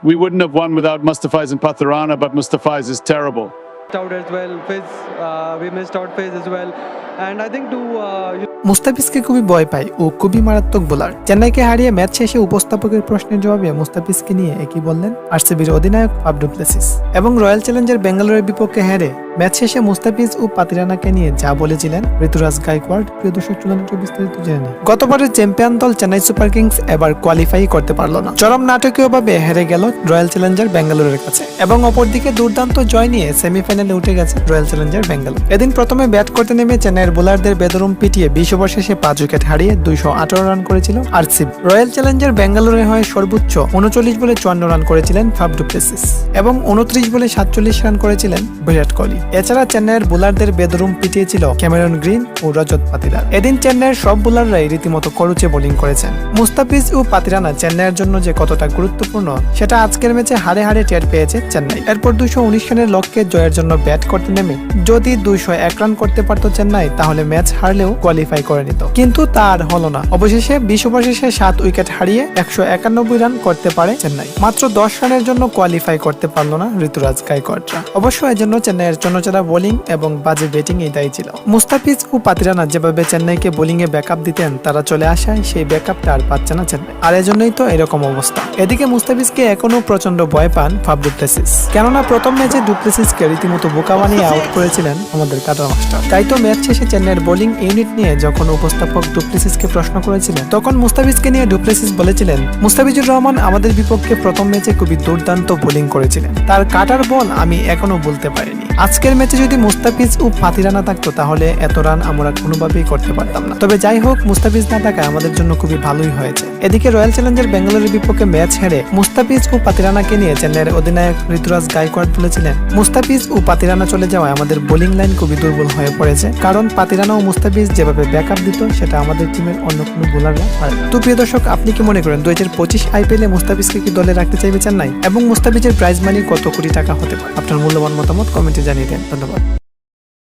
We wouldn't have won without Mustaphiz and Pathirana, but Mustaphiz is terrible. Out as well. Fizz, we missed out Fizz as well, and I think to মুস্তাফিজকে খুবই ভয় পায় ও খুবই মারাত্মক bowler. চেন্নাইকে হারিয়ে match শেষে উপস্থাপকের প্রশ্নের জবাবে মুস্তাফিজকে নিয়ে একই বললেন আরসিবির অধিনায়ক ফাফ ডু প্লেসিস। এবং রয়্যাল চ্যালেঞ্জার বেঙ্গালুরুর বিপক্ষে হেরে ম্যাচ শেষে মুস্তাফিজ ও পাতিরানাকে নিয়ে যা বলেছিলেন ঋতুরাজ গায়কোয়াড়। প্রিয় দর্শক, চলুন একটু বিস্তারিত জেনে নিই। গতবারের চ্যাম্পিয়ন দল চেন্নাই সুপার কিংস এবার কোয়ালিফাই করতে পারল না। চরম নাটকীয়ভাবে হেরে গেল রয়্যাল চ্যালেঞ্জার বেঙ্গালুরুর কাছে এবং অপরদিকে দুর্দান্ত জয় নিয়ে সেমিফাইনালে উঠে গেছে রয়্যাল চ্যালেঞ্জার বেঙ্গালুরু। এদিন প্রথমে ব্যাট করতে নেমে চেন্নাইয়ের বোলারদের বেদরুম পিটিয়ে 20 ওভার শেষে 5 উইকেট হারিয়ে 218 রান করেছিল আরসিবি। রয়্যাল চ্যালেঞ্জার বেঙ্গালুরুর হয়ে সর্বোচ্চ 39 বলে 54 রান করেছিলেন ফাফ ডু প্লেসিস এবং 29 বলে 47 রান করেছিলেন বিরাট কোহলি। এছাড়া চেন্নাইয়ের বোলারদের বেদরুম পিটিয়েছিল ক্যামেরন গ্রিন ও রজত পাতিদার। এদিন চেন্নাইয়ের সব বোলাররাই রীতিমতো করুচে বোলিং করেছেন। মুস্তাফিজ ও পাতিরানা চেন্নাইয়ের জন্য যে কতটা গুরুত্বপূর্ণ সেটা আজকের ম্যাচে হারে হারে টের পেয়েছে চেন্নাই। এরপর 219 রানের লক্ষ্যে জয়ের জন্য ব্যাট করতে নেমে যদি 201 রান করতে পারত চেন্নাই, তাহলে ম্যাচ হারলেও কোয়ালিফাই করে নিত, কিন্তু তা আর হলো না। অবশেষে 20 ওভার শেষে 7 উইকেট হারিয়ে 191 রান করতে পারে চেন্নাই। মাত্র 10 রানের জন্য কোয়ালিফাই করতে পারল না ঋতুরাজ গায়কোয়াড়রা। অবশ্য এজন্য চেন্নাইয়ের চন্নচেরা বোলিং এবং বাজে ব্যাটিং এই দায়ী ছিল। মুস্তাফিজ ও পাতিরানা যেভাবে চেন্নাইকে বোলিং এ ব্যাকআপ দিতেন, তারা চলে আসায় সেই ব্যাকআপটা আর পাচ্ছে না চেন্নাই, আর এজন্যই তো এরকম অবস্থা। এদিকে মুস্তাফিজকে এখনো প্রচন্ড ভয় পান ফাফ ডু প্লেসিস, কেননা প্রথম ম্যাচে ডু প্লেসিসকে রীতিমতো বোকা বানিয়ে আউট করেছিলেন আমাদের কাটার মাস্টার। তাই তো ম্যাচ শেষে চেন্নাইয়ের বোলিং ইউনিট নিয়ে যখন উপস্থাপক ডু প্লেসিসকে প্রশ্ন করেছিলেন, তখন মুস্তাফিজকে নিয়ে ডু প্লেসিস বলেছিলেন, মুস্তাফিজুর রহমান আমাদের বিপক্ষে প্রথম ম্যাচে খুবই দুর্দান্ত বোলিং করেছিলেন, তার কাটার বল আমি এখনো বলতে পারিনি। আজকের ম্যাচে যদি মুস্তাফিজ ও পাতিরানা থাকতো তাহলে এত রান আমরা কোনোভাবেই করতে পারতাম না। তবে যাই হোক, মুস্তাফিজ না থাকায় আমাদের জন্য খুবই ভালোই হয়েছে। এদিকে রয়্যাল চ্যালেঞ্জার বেঙ্গালুরুর বিপক্ষে ম্যাচ হেরে মুস্তাফিজ ও পাতিরানাকে নিয়ে চেন্নাইয়ের অধিনায়ক ঋতুরাজ গায়কোয়াড় বলেছিলেন, মুস্তাফিজ ও পাতিরানা চলে যাওয়ায় আমাদের বোলিং লাইন খুবই দুর্বল হয়ে পড়েছে, কারণ পাতিরানা ও মুস্তাফিজ যেভাবে ব্যাকআপ দিত সেটা আমাদের টিমের অন্য কোনো বোলাররা পারে না। তো প্রিয় দর্শক, আপনি কি মনে করেন 2025 আইপিএলে মুস্তাফিজকে কি দলে রাখতে চাইবে চেন্নাই? এবং মুস্তাফিজের প্রাইজ মানি কত কোটি টাকা হতে পারে? আপনার মূল্যবান মতামত কমেন্টে জানিয়ে দেন। ধন্যবাদ।